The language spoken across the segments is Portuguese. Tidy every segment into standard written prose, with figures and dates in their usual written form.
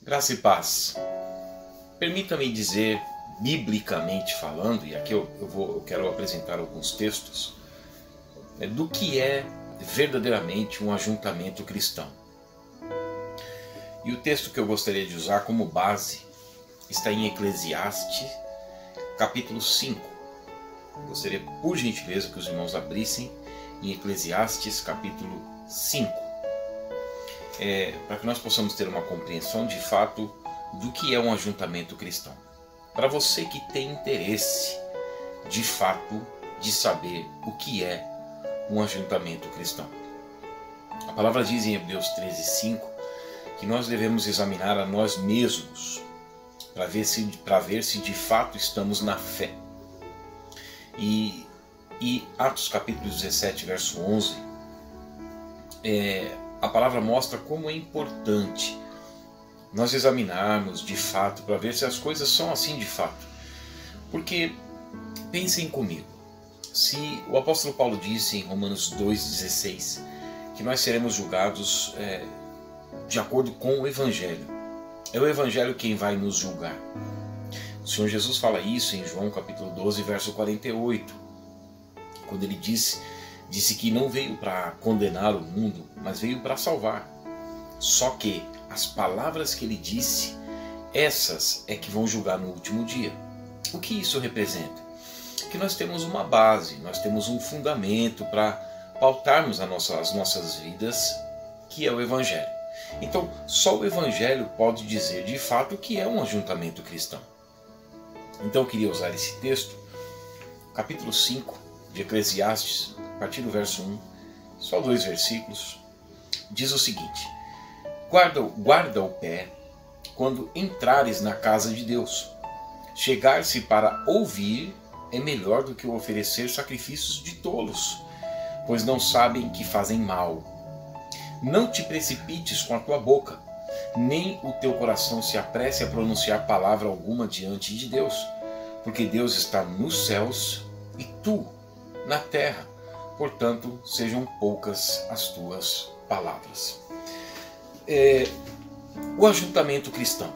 Graça e paz. Permita-me dizer, biblicamente falando, e aqui eu quero apresentar alguns textos, do que é verdadeiramente um ajuntamento cristão. E o texto que eu gostaria de usar como base está em Eclesiastes, capítulo 5. Gostaria, por gentileza, que os irmãos abrissem em Eclesiastes, capítulo 5. Para que nós possamos ter uma compreensão de fato do que é um ajuntamento cristão. Para você que tem interesse de fato de saber o que é um ajuntamento cristão. A palavra diz em Hebreus 13:5 que nós devemos examinar a nós mesmos para ver se de fato estamos na fé. E Atos capítulo 17, verso 11, a palavra mostra como é importante nós examinarmos de fato para ver se as coisas são assim de fato. Porque, pensem comigo, se o apóstolo Paulo disse em Romanos 2,16 que nós seremos julgados de acordo com o Evangelho, é o Evangelho quem vai nos julgar. O Senhor Jesus fala isso em João capítulo 12, verso 48, quando ele disse que não veio para condenar o mundo, mas veio para salvar. Só que as palavras que ele disse, essas é que vão julgar no último dia. O que isso representa? Que nós temos uma base, nós temos um fundamento para pautarmos as nossas vidas, que é o Evangelho. Então, só o Evangelho pode dizer de fato o que é um ajuntamento cristão. Então eu queria usar esse texto, capítulo 5 de Eclesiastes, a partir do verso 1, só 2 versículos, diz o seguinte: guarda o pé quando entrares na casa de Deus. Chegar-se para ouvir é melhor do que oferecer sacrifícios de tolos, pois não sabem que fazem mal. Não te precipites com a tua boca, nem o teu coração se apresse a pronunciar palavra alguma diante de Deus, porque Deus está nos céus e tu na terra, portanto sejam poucas as tuas palavras. O ajuntamento cristão.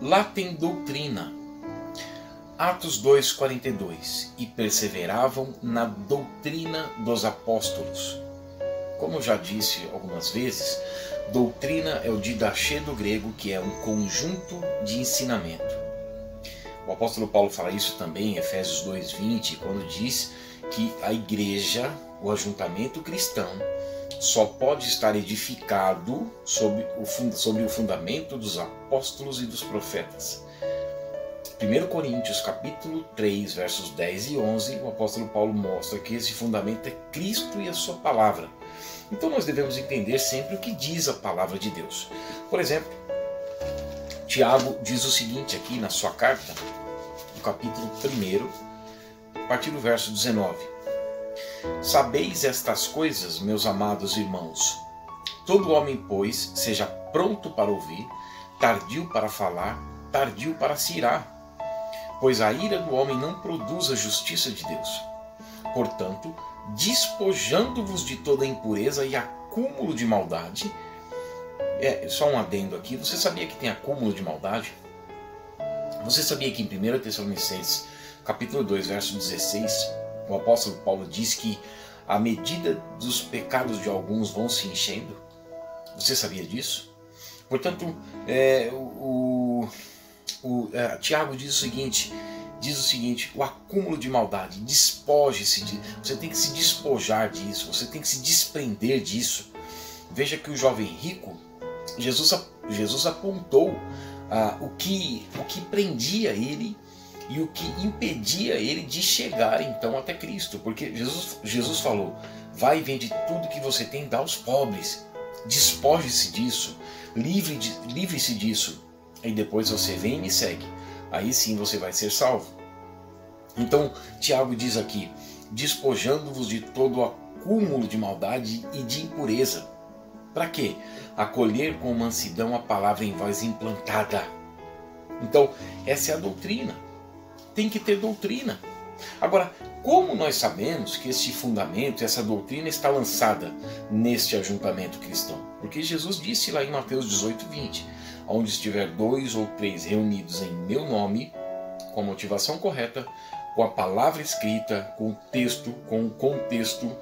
Lá tem doutrina. Atos 2,42. E perseveravam na doutrina dos apóstolos. Como eu já disse algumas vezes, doutrina é o didaché do grego, que é um conjunto de ensinamento. O apóstolo Paulo fala isso também em Efésios 2,20, quando diz que a igreja, o ajuntamento cristão, só pode estar edificado sobre o fundamento dos apóstolos e dos profetas. 1 Coríntios capítulo 3, versos 10 e 11, o apóstolo Paulo mostra que esse fundamento é Cristo e a sua palavra. Então nós devemos entender sempre o que diz a palavra de Deus. Por exemplo, Tiago diz o seguinte aqui na sua carta, no capítulo 1, a partir do verso 19. Sabeis estas coisas, meus amados irmãos. Todo homem, pois, seja pronto para ouvir, tardio para falar, tardio para se irar. Pois a ira do homem não produz a justiça de Deus. Portanto, despojando-vos de toda impureza e acúmulo de maldade. Só um adendo aqui. Você sabia que tem acúmulo de maldade? Você sabia que em 1 Tessalonicenses, capítulo 2, verso 16, o apóstolo Paulo diz que à medida dos pecados de alguns vão se enchendo? Você sabia disso? Portanto, Tiago diz o seguinte: o acúmulo de maldade, despoje-se você tem que se despojar disso, você tem que se desprender disso. Veja que o jovem rico, Jesus apontou o que prendia ele e o que impedia ele de chegar então até Cristo, porque Jesus falou: vai e vende tudo que você tem, dá aos pobres, despoje-se disso, livre-se disso, e depois você vem e me segue, aí sim você vai ser salvo. Então Tiago diz aqui: despojando-vos de todo o acúmulo de maldade e de impureza. Para quê? Acolher com mansidão a palavra em vós implantada. Então essa é a doutrina. Tem que ter doutrina. Agora, como nós sabemos que este fundamento, essa doutrina está lançada neste ajuntamento cristão? Porque Jesus disse lá em Mateus 18:20, onde estiver 2 ou 3 reunidos em meu nome, com a motivação correta, com a palavra escrita, com o texto, com o contexto,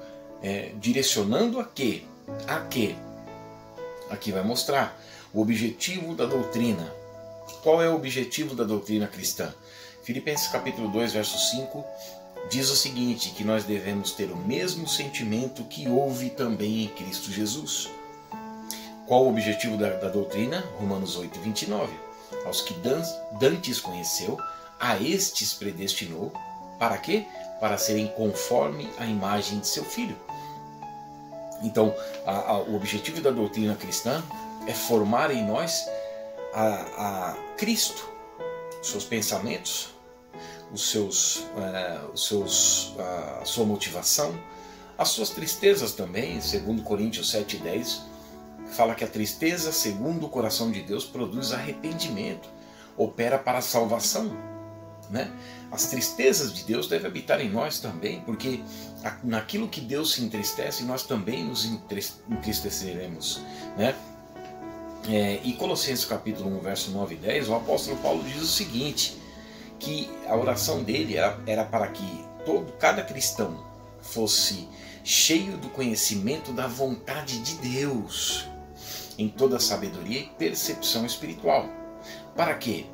direcionando a quê? A quê? Aqui vai mostrar o objetivo da doutrina. Qual é o objetivo da doutrina cristã? Filipenses capítulo 2, verso 5, diz o seguinte, que nós devemos ter o mesmo sentimento que houve também em Cristo Jesus. Qual o objetivo da doutrina? Romanos 8, 29. Aos que dantes conheceu, a estes predestinou, para quê? Para serem conforme a imagem de seu Filho. Então, o objetivo da doutrina cristã é formar em nós a Cristo, os seus pensamentos, a sua motivação, as suas tristezas também. Segundo Coríntios 7:10, fala que a tristeza, segundo o coração de Deus, produz arrependimento, opera para a salvação, né? As tristezas de Deus devem habitar em nós também, porque naquilo que Deus se entristece, nós também nos entristeceremos, né? E Colossenses capítulo 1, verso 9 e 10, o apóstolo Paulo diz o seguinte, que a oração dele era para que cada cristão fosse cheio do conhecimento da vontade de Deus, em toda sabedoria e percepção espiritual. Para quê?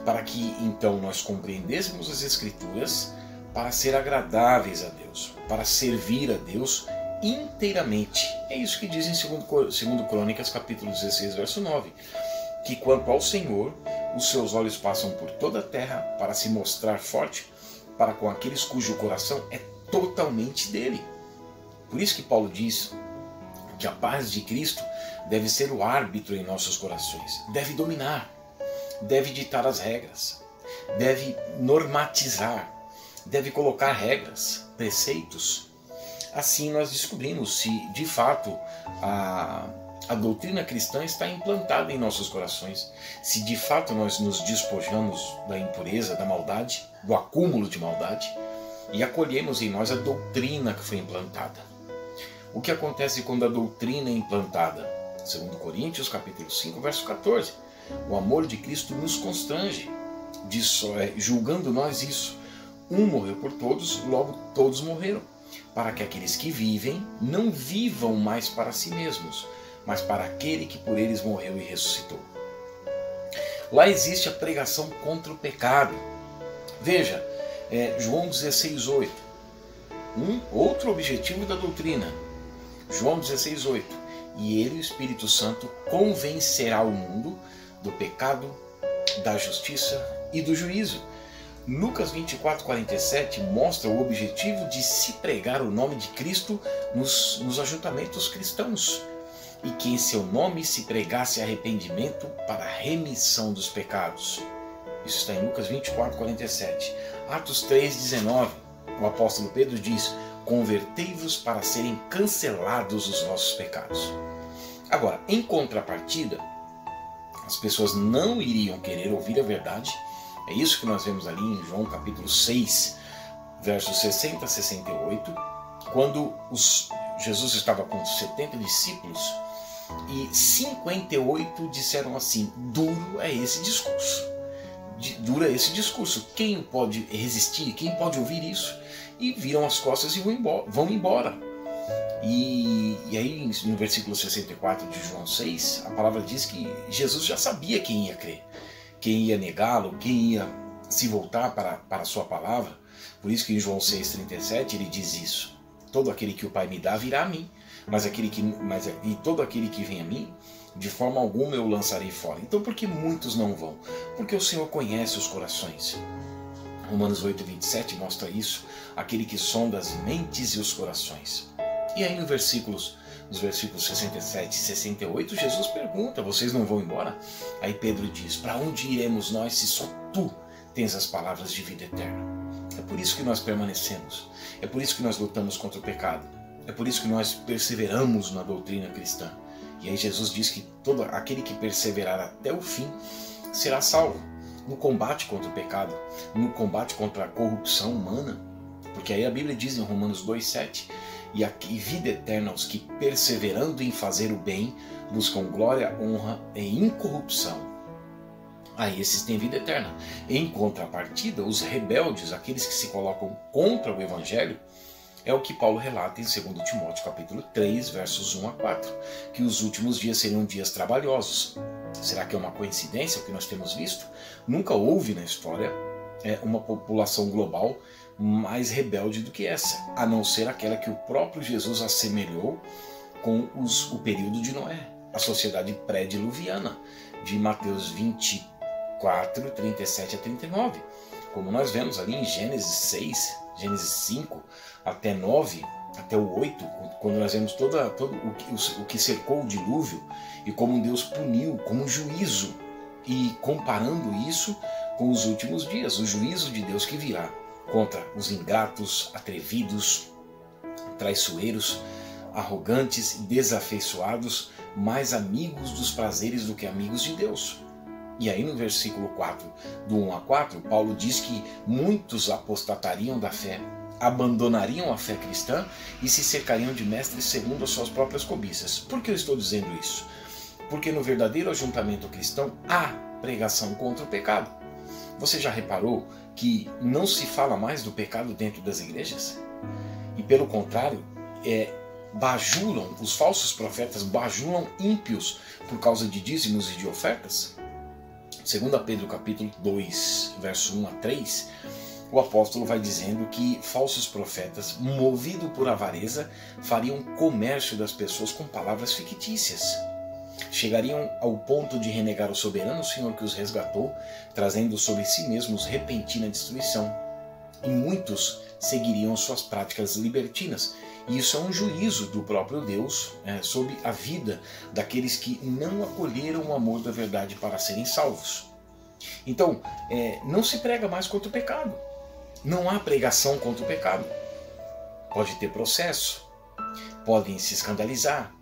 Para que então nós compreendêssemos as Escrituras para ser agradáveis a Deus, para servir a Deus inteiramente. É isso que diz em 2 Crônicas capítulo 16, verso 9, que quanto ao Senhor, os seus olhos passam por toda a terra para se mostrar forte para com aqueles cujo coração é totalmente dele. Por isso que Paulo diz que a paz de Cristo deve ser o árbitro em nossos corações, deve dominar, deve ditar as regras, deve normatizar, deve colocar regras, preceitos. Assim nós descobrimos se de fato a doutrina cristã está implantada em nossos corações, se de fato nós nos despojamos da impureza, da maldade, do acúmulo de maldade e acolhemos em nós a doutrina que foi implantada. O que acontece quando a doutrina é implantada? 2 Coríntios capítulo 5, verso 14. O amor de Cristo nos constrange, julgando nós isso. Um morreu por todos, logo todos morreram, para que aqueles que vivem não vivam mais para si mesmos, mas para aquele que por eles morreu e ressuscitou. Lá existe a pregação contra o pecado. Veja, João 16:8. Outro objetivo da doutrina. João 16:8. E ele, o Espírito Santo, convencerá o mundo do pecado, da justiça e do juízo. Lucas 24:47 mostra o objetivo de se pregar o nome de Cristo nos ajuntamentos cristãos, e que em seu nome se pregasse arrependimento para a remissão dos pecados. Isso está em Lucas 24:47. Atos 3:19, o apóstolo Pedro diz: convertei-vos para serem cancelados os vossos pecados. Agora, em contrapartida, as pessoas não iriam querer ouvir a verdade. É isso que nós vemos ali em João capítulo 6, versos 60 a 68, quando Jesus estava com 70 discípulos e 58 disseram assim: duro é esse discurso. Duro é esse discurso. Quem pode resistir? Quem pode ouvir isso? E viram as costas e vão embora. E aí no versículo 64 de João 6, a palavra diz que Jesus já sabia quem ia crer, quem ia negá-lo, quem ia se voltar para a sua palavra. Por isso que em João 6,37 ele diz isso: todo aquele que o Pai me dá virá a mim, e todo aquele que vem a mim, de forma alguma eu o lançarei fora. Então por que muitos não vão? Porque o Senhor conhece os corações. Romanos 8,27 mostra isso: aquele que sonda as mentes e os corações. E aí nos versículos 67 e 68, Jesus pergunta: vocês não vão embora? Aí Pedro diz: para onde iremos nós se só tu tens as palavras de vida eterna? É por isso que nós permanecemos, é por isso que nós lutamos contra o pecado, é por isso que nós perseveramos na doutrina cristã. E aí Jesus diz que todo aquele que perseverar até o fim será salvo. no combate contra o pecado, no combate contra a corrupção humana, porque aí a Bíblia diz em Romanos 2,7, e vida eterna aos que, perseverando em fazer o bem, buscam glória, honra e incorrupção. Aí esses têm vida eterna. Em contrapartida, os rebeldes, aqueles que se colocam contra o Evangelho, é o que Paulo relata em 2 Timóteo capítulo 3, versos 1 a 4, que os últimos dias seriam dias trabalhosos. Será que é uma coincidência o que nós temos visto? Nunca houve na história uma população global mais rebelde do que essa, a não ser aquela que o próprio Jesus assemelhou com o período de Noé, a sociedade pré-diluviana, de Mateus 24, 37 a 39. Como nós vemos ali em Gênesis 6, Gênesis 5 até 9, até o 8, quando nós vemos todo o que cercou o dilúvio e como Deus puniu, como juízo, e comparando isso com os últimos dias, o juízo de Deus que virá contra os ingratos, atrevidos, traiçoeiros, arrogantes e desafeiçoados, mais amigos dos prazeres do que amigos de Deus. E aí no versículo 4, do 1 a 4, Paulo diz que muitos apostatariam da fé, abandonariam a fé cristã e se cercariam de mestres segundo as suas próprias cobiças. Por que eu estou dizendo isso? Porque no verdadeiro ajuntamento cristão há pregação contra o pecado. Você já reparou que não se fala mais do pecado dentro das igrejas? E pelo contrário, bajulam, os falsos profetas bajulam ímpios por causa de dízimos e de ofertas? 2 Pedro capítulo 2, verso 1 a 3, o apóstolo vai dizendo que falsos profetas, movidos por avareza, fariam comércio das pessoas com palavras fictícias. Chegariam ao ponto de renegar o soberano Senhor que os resgatou, trazendo sobre si mesmos repentina destruição. E muitos seguiriam suas práticas libertinas. E isso é um juízo do próprio Deus sobre a vida daqueles que não acolheram o amor da verdade para serem salvos. Então, não se prega mais contra o pecado. Não há pregação contra o pecado. Pode ter processo, podem se escandalizar,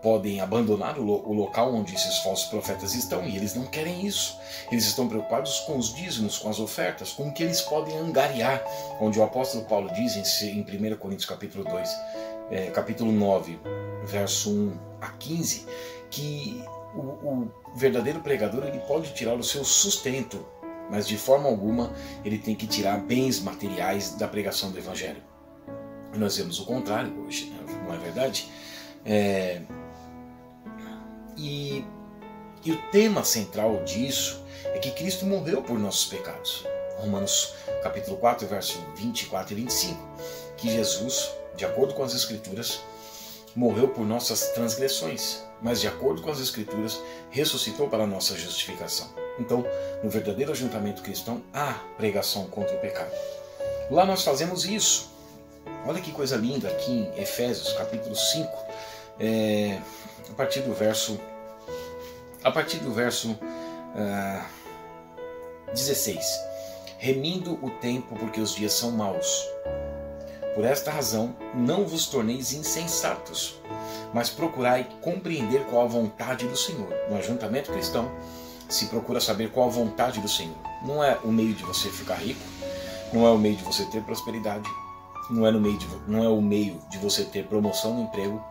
podem abandonar o local onde esses falsos profetas estão, e eles não querem isso. Eles estão preocupados com os dízimos, com as ofertas, com o que eles podem angariar, onde o apóstolo Paulo diz em 1 Coríntios capítulo 2, capítulo 9, verso 1 a 15, que o verdadeiro pregador ele pode tirar o seu sustento, mas de forma alguma ele tem que tirar bens materiais da pregação do Evangelho. E nós vemos o contrário hoje, né? Não é verdade? E o tema central disso é que Cristo morreu por nossos pecados. Romanos capítulo 4, verso 24 e 25, que Jesus, de acordo com as Escrituras, morreu por nossas transgressões, mas de acordo com as Escrituras, ressuscitou para a nossa justificação. Então, no verdadeiro ajuntamento cristão, há pregação contra o pecado. Lá nós fazemos isso. Olha que coisa linda aqui em Efésios capítulo 5, a partir do verso 16. Remindo o tempo, porque os dias são maus. Por esta razão, não vos torneis insensatos, mas procurai compreender qual a vontade do Senhor. No ajuntamento cristão, se procura saber qual a vontade do Senhor. Não é o meio de você ficar rico, não é o meio de você ter prosperidade, não é o meio de você ter promoção no emprego.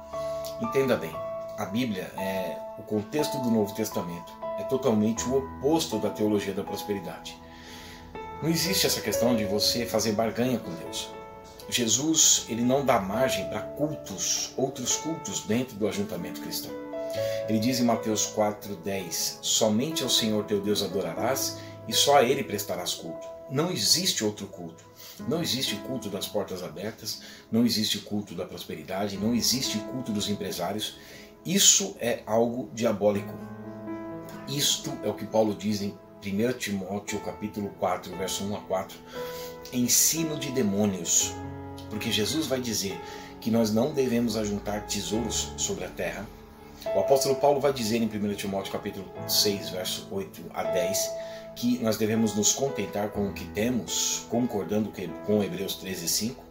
Entenda bem, a Bíblia, o contexto do Novo Testamento, é totalmente o oposto da teologia da prosperidade. Não existe essa questão de você fazer barganha com Deus. Jesus, ele não dá margem para outros cultos dentro do ajuntamento cristão. Ele diz em Mateus 4,10, somente ao Senhor teu Deus adorarás e só a Ele prestarás culto. Não existe outro culto. Não existe culto das portas abertas, não existe culto da prosperidade, não existe culto dos empresários. Isso é algo diabólico. Isto é o que Paulo diz em 1 Timóteo capítulo 4, verso 1 a 4, ensino de demônios. Porque Jesus vai dizer que nós não devemos ajuntar tesouros sobre a terra. O apóstolo Paulo vai dizer em 1 Timóteo capítulo 6, verso 8 a 10, que nós devemos nos contentar com o que temos, concordando com Hebreus 13, 5,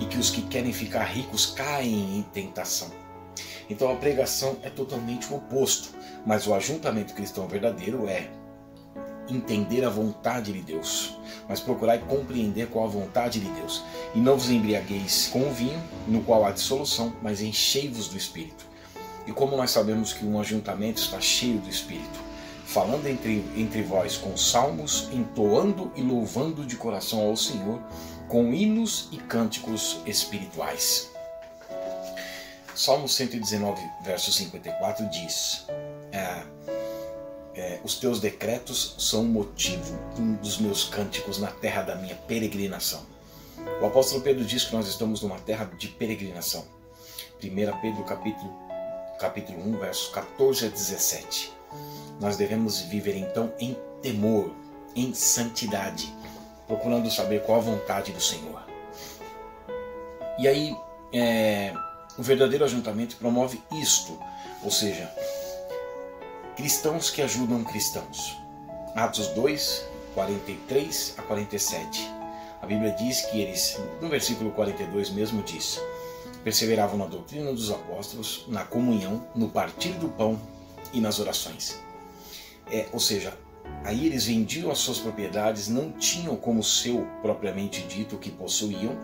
e que os que querem ficar ricos caem em tentação. Então a pregação é totalmente o oposto, mas o ajuntamento cristão verdadeiro é entender a vontade de Deus, mas procurai compreender qual a vontade de Deus. E não vos embriagueis com o vinho, no qual há dissolução, mas enchei-vos do Espírito. E como nós sabemos que um ajuntamento está cheio do Espírito, falando entre vós com salmos, entoando e louvando de coração ao Senhor, com hinos e cânticos espirituais. Salmo 119, verso 54 diz: os teus decretos são o motivo dos meus cânticos na terra da minha peregrinação. O apóstolo Pedro diz que nós estamos numa terra de peregrinação. 1 Pedro capítulo 1, versos 14 a 17. Nós devemos viver então em temor, em santidade, procurando saber qual a vontade do Senhor. E aí, o verdadeiro ajuntamento promove isto, ou seja, cristãos que ajudam cristãos. Atos 2, 43 a 47. A Bíblia diz que eles, no versículo 42 mesmo diz: perseveravam na doutrina dos apóstolos, na comunhão, no partir do pão e nas orações. Ou seja, aí eles vendiam as suas propriedades, não tinham como seu propriamente dito o que possuíam,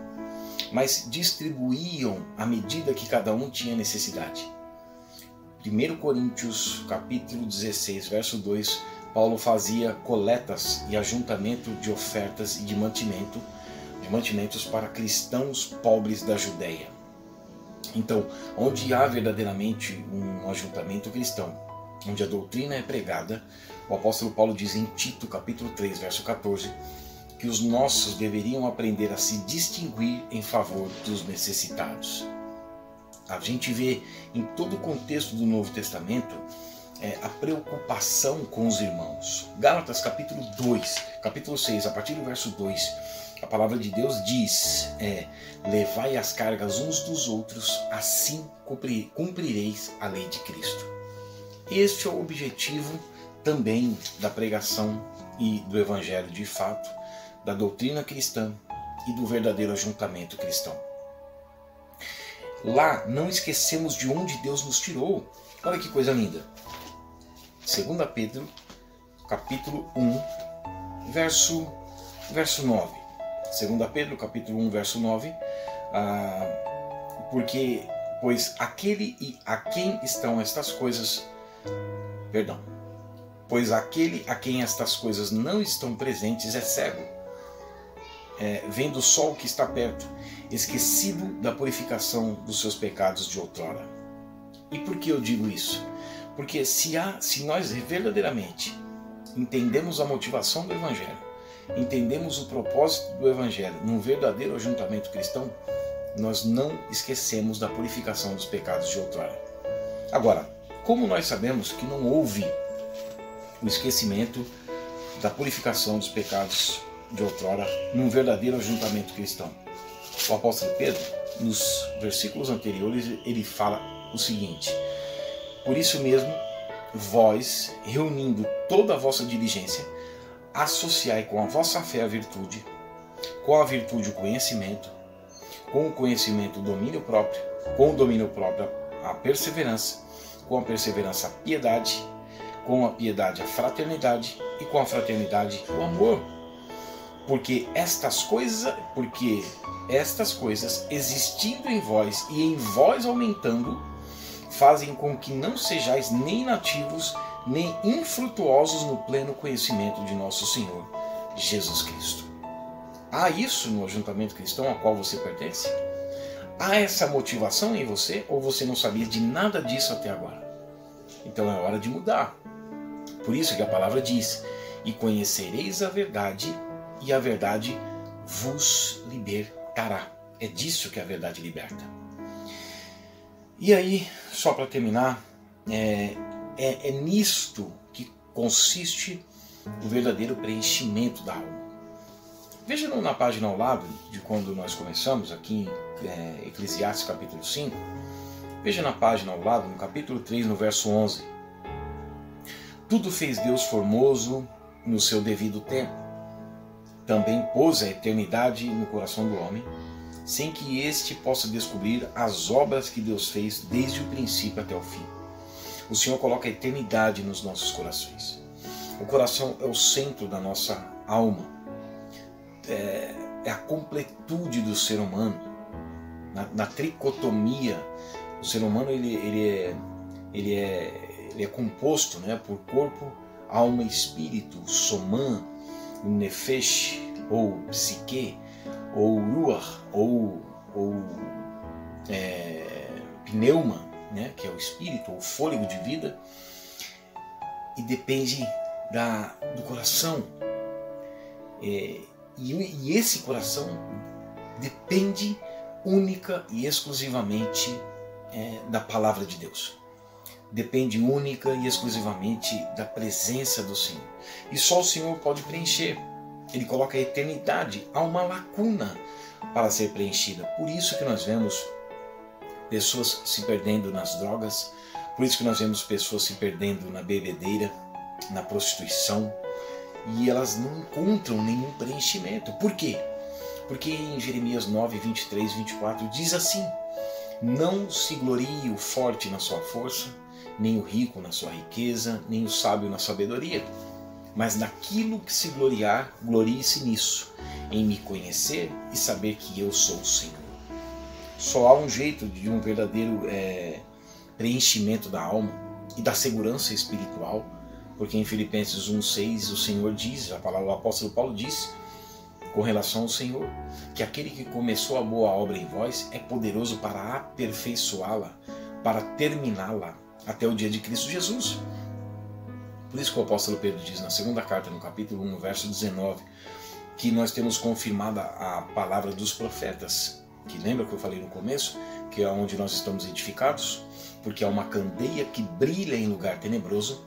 mas distribuíam à medida que cada um tinha necessidade. 1 Coríntios capítulo 16, verso 2, Paulo fazia coletas e ajuntamento de ofertas e de mantimentos para cristãos pobres da Judéia. Então, onde há verdadeiramente um ajuntamento cristão, onde a doutrina é pregada, o apóstolo Paulo diz em Tito capítulo 3, verso 14, que os nossos deveriam aprender a se distinguir em favor dos necessitados. A gente vê em todo o contexto do Novo Testamento a preocupação com os irmãos. Gálatas capítulo 2, capítulo 6, a partir do verso 2, a palavra de Deus diz: levai as cargas uns dos outros, assim cumprireis a lei de Cristo. Este é o objetivo também da pregação e do evangelho de fato, da doutrina cristã e do verdadeiro ajuntamento cristão. Lá não esquecemos de onde Deus nos tirou. Olha que coisa linda. 2 Pedro, capítulo 1, verso 9. 2 Pedro, capítulo 1, verso 9. Pois aquele a quem estas coisas não estão presentes é cego, vendo só o que está perto, esquecido da purificação dos seus pecados de outrora. E por que eu digo isso? Porque se nós verdadeiramente entendemos a motivação do Evangelho, entendemos o propósito do Evangelho num verdadeiro ajuntamento cristão, nós não esquecemos da purificação dos pecados de outrora. Agora, como nós sabemos que não houve o esquecimento da purificação dos pecados de outrora num verdadeiro ajuntamento cristão? O apóstolo Pedro, nos versículos anteriores, ele fala o seguinte: por isso mesmo, vós, reunindo toda a vossa diligência, associai com a vossa fé a virtude, com a virtude o conhecimento, com o conhecimento o domínio próprio, com o domínio próprio a perseverança, com a perseverança a piedade, com a piedade a fraternidade e com a fraternidade o amor. Porque estas coisas, existindo em vós e em vós aumentando, fazem com que não sejais nem nativos, nem infrutuosos no pleno conhecimento de nosso Senhor Jesus Cristo. Há isso no ajuntamento cristão a qual você pertence? Há essa motivação em você, ou você não sabia de nada disso até agora? Então é hora de mudar. Por isso que a palavra diz: e conhecereis a verdade, e a verdade vos libertará. É disso que a verdade liberta. E aí, só para terminar, é nisto que consiste o verdadeiro preenchimento da alma. Veja na página ao lado de quando nós começamos, aqui em Eclesiastes capítulo 5, veja na página ao lado, no capítulo 3, no verso 11. Tudo fez Deus formoso no seu devido tempo. Também pôs a eternidade no coração do homem, sem que este possa descobrir as obras que Deus fez desde o princípio até o fim. O Senhor coloca a eternidade nos nossos corações. O coração é o centro da nossa alma, é a completude do ser humano. Na tricotomia, o ser humano ele é composto, né, por corpo, alma e espírito, somã, nefesh, ou psique, ou ruach, ou pneuma, né, que é o espírito, ou fôlego de vida, e depende do coração. E esse coração depende única e exclusivamente da palavra de Deus. Depende única e exclusivamente da presença do Senhor. E só o Senhor pode preencher. Ele coloca a eternidade. Há uma lacuna para ser preenchida. Por isso que nós vemos pessoas se perdendo nas drogas. Por isso que nós vemos pessoas se perdendo na bebedeira, na prostituição. E elas não encontram nenhum preenchimento. Por quê? Porque em Jeremias 9, 23, 24 diz assim: não se glorie o forte na sua força, nem o rico na sua riqueza, nem o sábio na sabedoria. Mas naquilo que se gloriar, glorie-se nisso, em me conhecer e saber que eu sou o Senhor. Só há um jeito de um verdadeiro preenchimento da alma e da segurança espiritual, porque em Filipenses 1,6 o Senhor diz, o apóstolo Paulo diz, com relação ao Senhor, que aquele que começou a boa obra em vós é poderoso para aperfeiçoá-la, para terminá-la até o dia de Cristo Jesus. Por isso que o apóstolo Pedro diz na segunda carta, no capítulo 1, no verso 19, que nós temos confirmada a palavra dos profetas, que lembra que eu falei no começo, que é onde nós estamos edificados, porque há uma candeia que brilha em lugar tenebroso,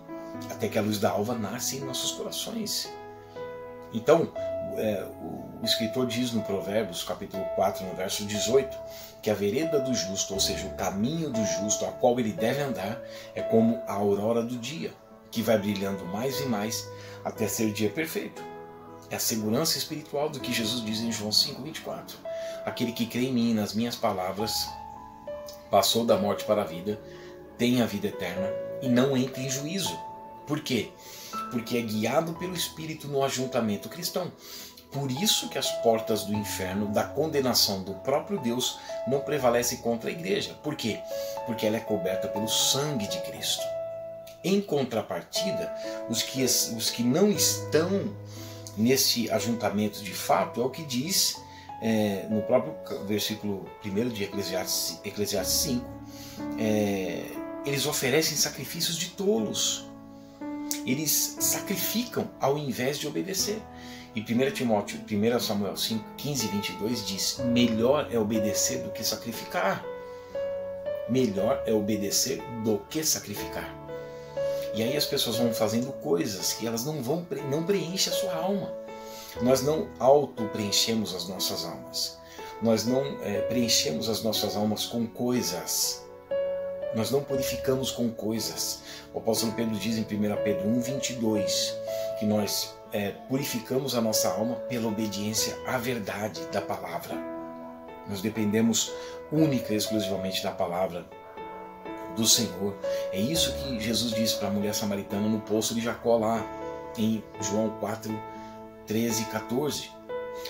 até que a luz da alva nasce em nossos corações. Então, o escritor diz no Provérbios, capítulo 4, no verso 18, que a vereda do justo, ou seja, o caminho do justo a qual ele deve andar, é como a aurora do dia, que vai brilhando mais e mais até ser dia perfeito. É a segurança espiritual do que Jesus diz em João 5,24. Aquele que crê em mim e nas minhas palavras passou da morte para a vida, tem a vida eterna e não entra em juízo. Por quê? Porque é guiado pelo Espírito no ajuntamento cristão. Por isso que as portas do inferno, da condenação do próprio Deus, não prevalecem contra a igreja. Por quê? Porque ela é coberta pelo sangue de Cristo. Em contrapartida, os que não estão nesse ajuntamento de fato, é o que diz no próprio versículo 1 de Eclesiastes 5, eles oferecem sacrifícios de tolos. Eles sacrificam ao invés de obedecer. E 1 Samuel 5, 15 e 22 diz: melhor é obedecer do que sacrificar. Melhor é obedecer do que sacrificar. E aí as pessoas vão fazendo coisas que elas não preenchem a sua alma. Nós não auto-preenchemos as nossas almas. Nós não preenchemos as nossas almas com coisas. Nós não purificamos com coisas. O apóstolo Pedro diz em 1 Pedro 1,22 que nós purificamos a nossa alma pela obediência à verdade da palavra. Nós dependemos única e exclusivamente da palavra do Senhor. É isso que Jesus disse para a mulher samaritana no poço de Jacó, lá em João 4, 13 e 14.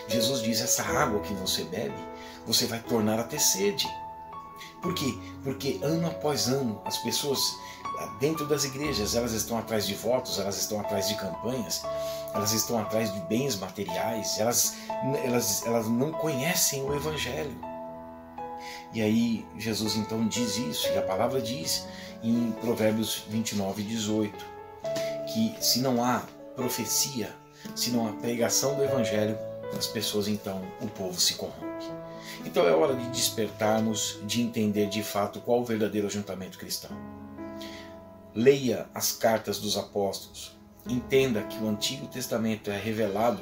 Jesus diz: essa água que você bebe, você vai tornar a ter sede. Por quê? Porque ano após ano as pessoas dentro das igrejas, elas estão atrás de votos, elas estão atrás de campanhas, elas estão atrás de bens materiais, elas não conhecem o Evangelho. E aí Jesus então diz isso, e a palavra diz em Provérbios 29, 18, que se não há profecia, se não há pregação do Evangelho, as pessoas então, o povo se corrompe. Então é hora de despertarmos, de entender de fato qual o verdadeiro ajuntamento cristão. Leia as cartas dos apóstolos, entenda que o Antigo Testamento é revelado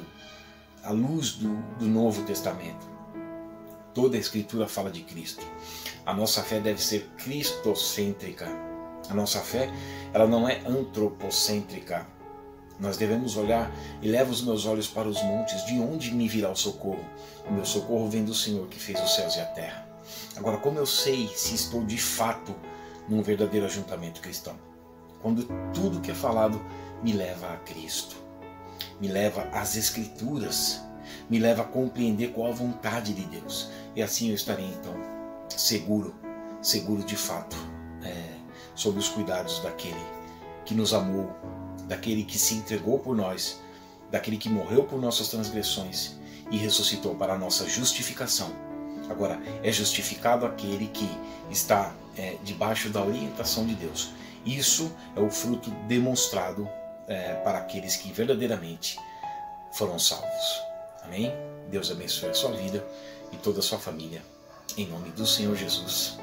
à luz do Novo Testamento. Toda a Escritura fala de Cristo. A nossa fé deve ser cristocêntrica. A nossa fé, ela não é antropocêntrica. Nós devemos olhar: e levo os meus olhos para os montes, de onde me virá o socorro? O meu socorro vem do Senhor que fez os céus e a terra. Agora, como eu sei se estou de fato num verdadeiro ajuntamento cristão? Quando tudo que é falado me leva a Cristo, me leva às Escrituras, me leva a compreender qual a vontade de Deus. E assim eu estarei então seguro de fato, sob os cuidados daquele que nos amou, daquele que se entregou por nós, daquele que morreu por nossas transgressões e ressuscitou para a nossa justificação. Agora, é justificado aquele que está debaixo da orientação de Deus. Isso é o fruto demonstrado para aqueles que verdadeiramente foram salvos. Amém? Deus abençoe a sua vida e toda a sua família. Em nome do Senhor Jesus.